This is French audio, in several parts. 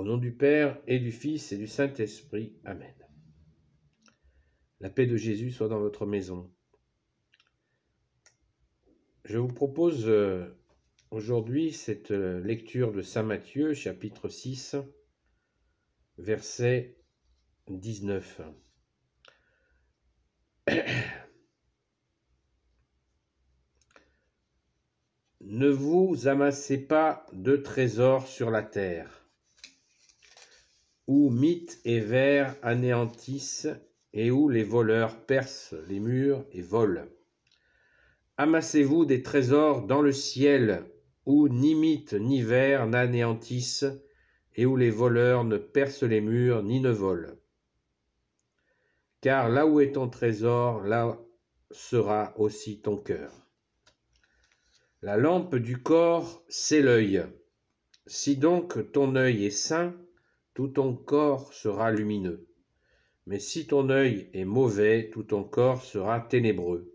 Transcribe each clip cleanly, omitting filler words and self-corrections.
Au nom du Père et du Fils et du Saint-Esprit. Amen. La paix de Jésus soit dans votre maison. Je vous propose aujourd'hui cette lecture de Saint Matthieu, chapitre 6, verset 19. Ne vous amassez pas de trésors sur la terre, où mythes et vers anéantissent et où les voleurs percent les murs et volent. Amassez-vous des trésors dans le ciel, où ni mythes ni vers n'anéantissent et où les voleurs ne percent les murs ni ne volent. Car là où est ton trésor, là sera aussi ton cœur. La lampe du corps, c'est l'œil. Si donc ton œil est sain, tout ton corps sera lumineux. Mais si ton œil est mauvais, tout ton corps sera ténébreux.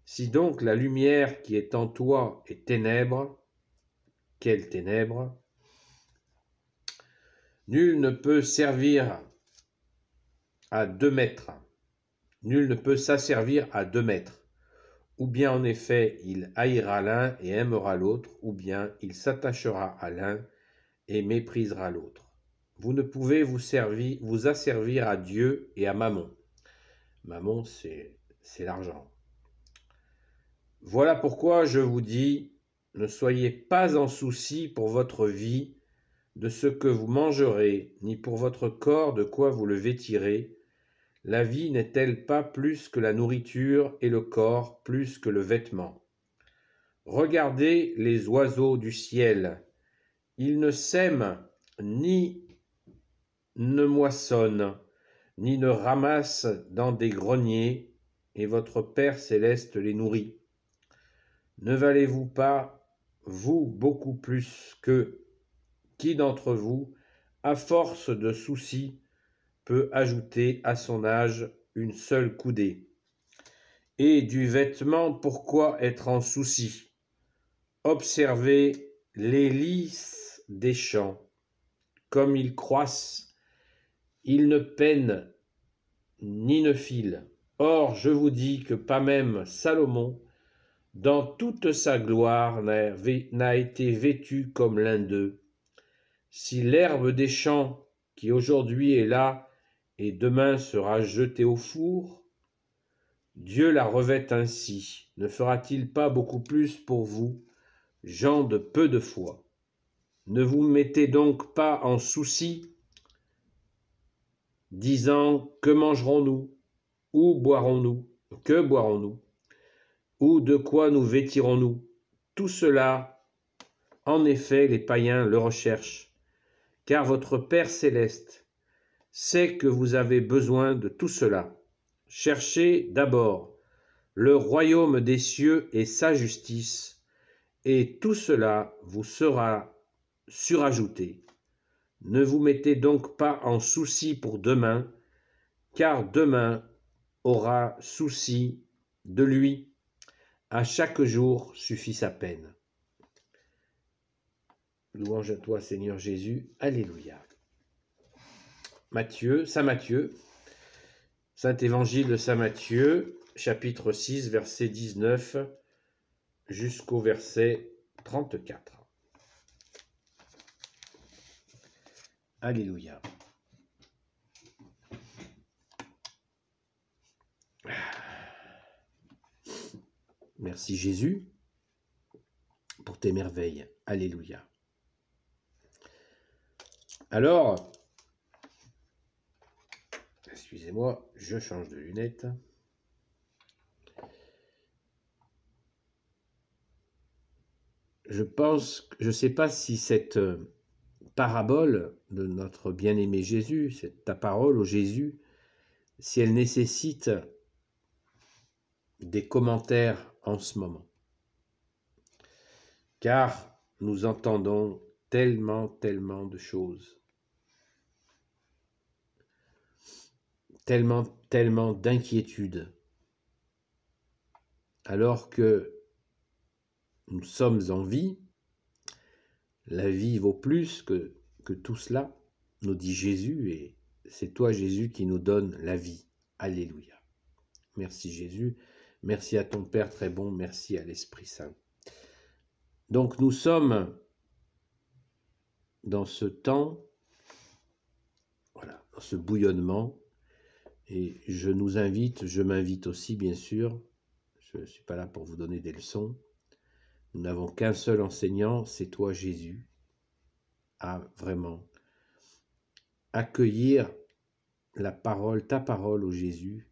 Si donc la lumière qui est en toi est ténèbre, quelle ténèbre? Nul ne peut servir à 2 maîtres. Nul ne peut s'asservir à 2 maîtres. Ou bien en effet il haïra l'un et aimera l'autre, ou bien il s'attachera à l'un et méprisera l'autre. Vous ne pouvez vous asservir à Dieu et à Mammon. Mammon, c'est l'argent. Voilà pourquoi je vous dis, ne soyez pas en souci pour votre vie, de ce que vous mangerez, ni pour votre corps de quoi vous le vêtirez. La vie n'est-elle pas plus que la nourriture et le corps plus que le vêtement? Regardez les oiseaux du ciel. Ils ne sèment ni ne moissonnent, ni ne ramassent dans des greniers, et votre Père céleste les nourrit. Ne valez-vous pas, vous, beaucoup plus qu'eux? Qui d'entre vous, à force de soucis, peut ajouter à son âge une seule coudée? Et du vêtement, pourquoi être en souci? Observez les lys des champs, comme ils croissent, ils ne peinent ni ne filent. Or, je vous dis que pas même Salomon, dans toute sa gloire, n'a été vêtu comme l'un d'eux. Si l'herbe des champs, qui aujourd'hui est là et demain sera jetée au four, Dieu la revêt ainsi, ne fera-t-il pas beaucoup plus pour vous, gens de peu de foi? Ne vous mettez donc pas en souci, disant « Que mangerons-nous? Où boirons-nous? Que boirons-nous? Ou de quoi nous vêtirons-nous ?» Tout cela, en effet, les païens le recherchent, car votre Père céleste sait que vous avez besoin de tout cela. Cherchez d'abord le royaume des cieux et sa justice, et tout cela vous sera surajouté. Ne vous mettez donc pas en souci pour demain, car demain aura souci de lui. À chaque jour suffit sa peine. Louange à toi, Seigneur Jésus. Alléluia. Saint Matthieu, Saint Évangile de Saint Matthieu, chapitre 6, verset 19 jusqu'au verset 34. Alléluia. Merci Jésus pour tes merveilles. Alléluia. Alors, excusez-moi, je change de lunettes. Je ne sais pas si cette parabole de notre bien-aimé Jésus, ta parole au Jésus, si elle nécessite des commentaires en ce moment. Car nous entendons tellement de choses, tellement d'inquiétudes, alors que nous sommes en vie. La vie vaut plus que que tout cela, nous dit Jésus, et c'est toi Jésus qui nous donne la vie. Alléluia. Merci Jésus, merci à ton Père très bon, merci à l'Esprit Saint. Donc nous sommes dans ce temps, voilà, dans ce bouillonnement, et je nous invite, je m'invite aussi bien sûr, je ne suis pas là pour vous donner des leçons, nous n'avons qu'un seul enseignant, c'est toi Jésus, à vraiment accueillir la parole, ta parole ô Jésus,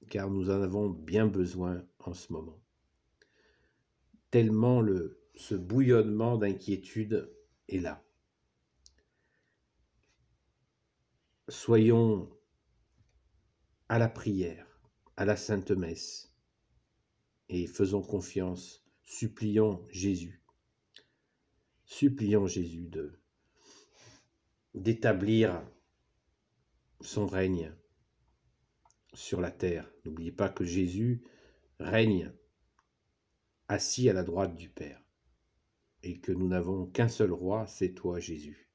car nous en avons bien besoin en ce moment. Tellement ce bouillonnement d'inquiétude est là. Soyons à la prière, à la Sainte Messe, et faisons confiance, supplions Jésus d'établir son règne sur la terre. N'oubliez pas que Jésus règne assis à la droite du Père, et que nous n'avons qu'un seul roi, c'est toi Jésus.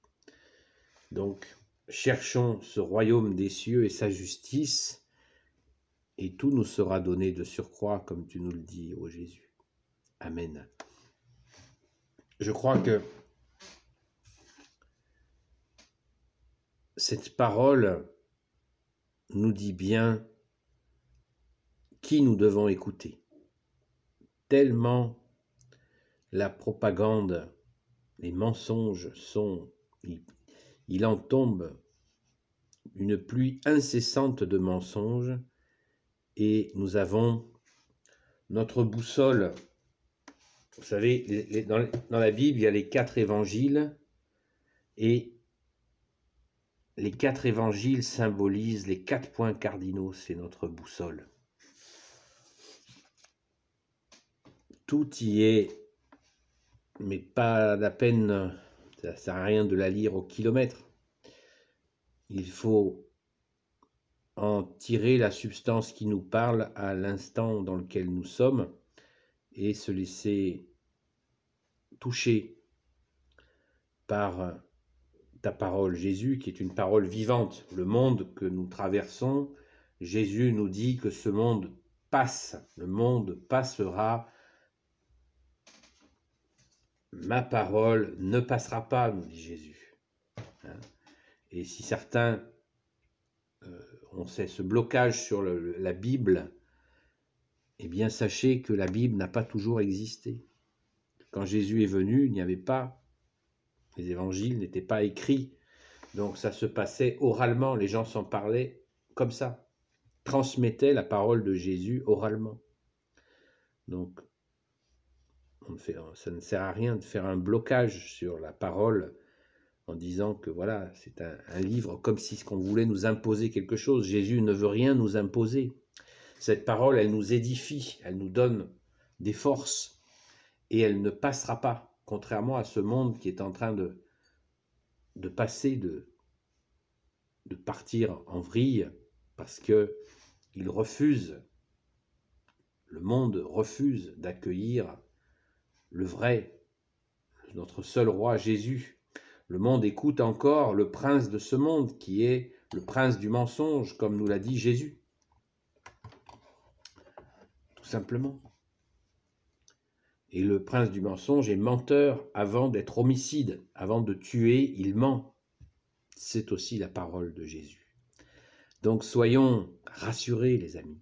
Donc, cherchons ce royaume des cieux et sa justice, et tout nous sera donné de surcroît, comme tu nous le dis, ô Jésus. Amen. Je crois que cette parole nous dit bien qui nous devons écouter. Tellement la propagande, les mensonges il en tombe une pluie incessante de mensonges, et nous avons notre boussole. Vous savez, dans la Bible, il y a les 4 évangiles, et les 4 évangiles symbolisent les 4 points cardinaux, c'est notre boussole. Tout y est, mais pas la peine, ça ne sert à rien de la lire au kilomètre. Il faut en tirer la substance qui nous parle à l'instant dans lequel nous sommes, et se laisser toucher par ta parole, Jésus, qui est une parole vivante. Le monde que nous traversons, Jésus nous dit que ce monde passe, le monde passera. Ma parole ne passera pas, nous dit Jésus. Et si certains ont ce blocage sur la Bible, eh bien sachez que la Bible n'a pas toujours existé. Quand Jésus est venu, il n'y avait pas, les évangiles n'étaient pas écrits, donc ça se passait oralement, les gens s'en parlaient comme ça, transmettaient la parole de Jésus oralement. Donc ça ne sert à rien de faire un blocage sur la parole en disant que voilà, c'est un livre comme si on voulait nous imposer quelque chose. Jésus ne veut rien nous imposer. Cette parole, elle nous édifie, elle nous donne des forces, et elle ne passera pas, contrairement à ce monde qui est en train de passer, de partir en vrille, parce que il refuse, le monde refuse d'accueillir le vrai, notre seul roi Jésus. Le monde écoute encore le prince de ce monde, qui est le prince du mensonge, comme nous l'a dit Jésus. Tout simplement. Et le prince du mensonge est menteur avant d'être homicide. Avant de tuer, il ment. C'est aussi la parole de Jésus. Donc soyons rassurés, les amis.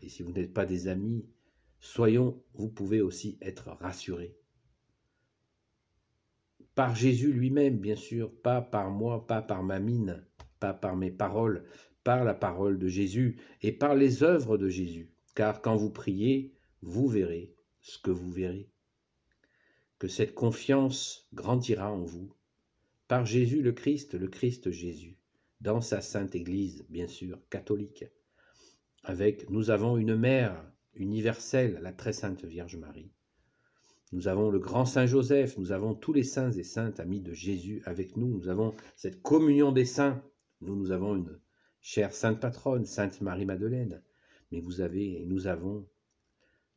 Et si vous n'êtes pas des amis, vous pouvez aussi être rassurés. Par Jésus lui-même, bien sûr, pas par moi, pas par ma mine, pas par mes paroles, par la parole de Jésus et par les œuvres de Jésus. Car quand vous priez, vous verrez ce que vous verrez. Que cette confiance grandira en vous, par Jésus le Christ Jésus, dans sa sainte Église, bien sûr, catholique. Nous avons une mère universelle, la très sainte Vierge Marie. Nous avons le grand Saint Joseph, nous avons tous les saints et saintes amis de Jésus avec nous. Nous avons cette communion des saints. Nous avons une chère sainte patronne, Sainte Marie-Madeleine. Mais nous avons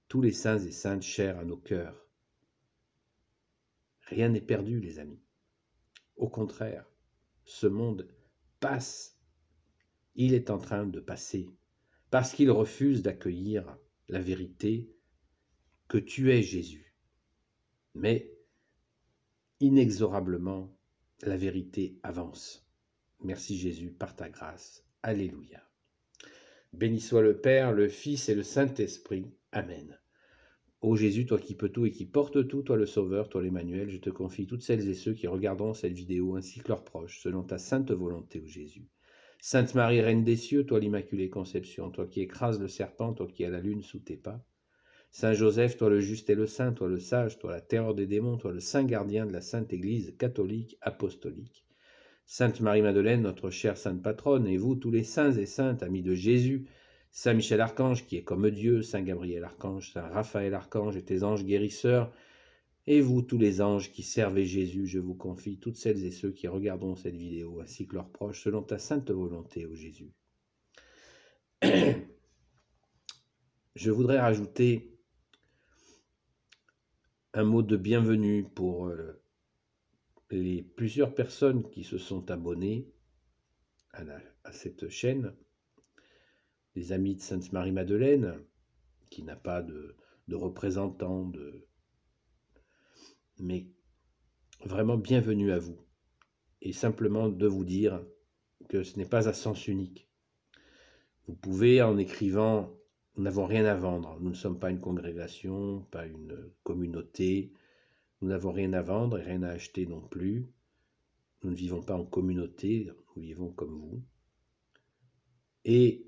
tous les saints et saintes chers à nos cœurs. Rien n'est perdu, les amis. Au contraire, ce monde passe. Il est en train de passer parce qu'il refuse d'accueillir la vérité que tu es Jésus. Mais inexorablement, la vérité avance. Merci Jésus par ta grâce. Alléluia. Béni soit le Père, le Fils et le Saint-Esprit. Amen. Ô Jésus, toi qui peux tout et qui portes tout, toi le Sauveur, toi l'Emmanuel, je te confie toutes celles et ceux qui regarderont cette vidéo ainsi que leurs proches, selon ta sainte volonté, ô Jésus. Sainte Marie, Reine des cieux, toi l'Immaculée Conception, toi qui écrases le serpent, toi qui as la lune sous tes pas. Saint Joseph, toi le juste et le saint, toi le sage, toi la terreur des démons, toi le saint gardien de la Sainte Église catholique apostolique. Sainte Marie-Madeleine, notre chère sainte patronne, et vous tous les saints et saintes, amis de Jésus, Saint Michel Archange, qui est comme Dieu, Saint Gabriel Archange, Saint Raphaël Archange et tes anges guérisseurs, et vous tous les anges qui servez Jésus, je vous confie toutes celles et ceux qui regarderont cette vidéo, ainsi que leurs proches, selon ta sainte volonté, ô Jésus. Je voudrais rajouter un mot de bienvenue pour les plusieurs personnes qui se sont abonnées à cette chaîne. Les amis de Sainte Marie-Madeleine, qui n'a pas de représentant, mais vraiment bienvenue à vous. Et simplement de vous dire que ce n'est pas à sens unique. Vous pouvez, en écrivant « Nous n'avons rien à vendre, nous ne sommes pas une congrégation, pas une communauté, nous n'avons rien à vendre et rien à acheter non plus, nous ne vivons pas en communauté, nous vivons comme vous. » Et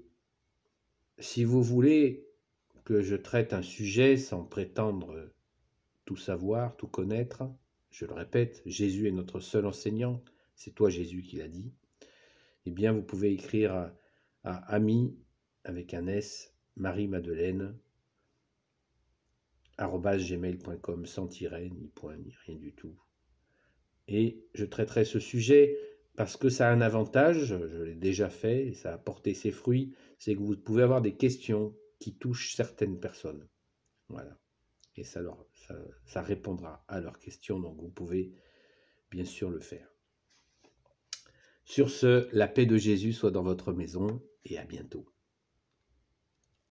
si vous voulez que je traite un sujet sans prétendre tout savoir, tout connaître, je le répète, Jésus est notre seul enseignant, c'est toi Jésus qui l'a dit, eh bien vous pouvez écrire à ami avec un S, Marie-Madeleine, @gmail.com, sans tiret, ni point, ni rien du tout. Et je traiterai ce sujet parce que ça a un avantage, je l'ai déjà fait, et ça a porté ses fruits, c'est que vous pouvez avoir des questions qui touchent certaines personnes. Voilà. Et ça répondra à leurs questions, donc vous pouvez bien sûr le faire. Sur ce, la paix de Jésus soit dans votre maison, et à bientôt.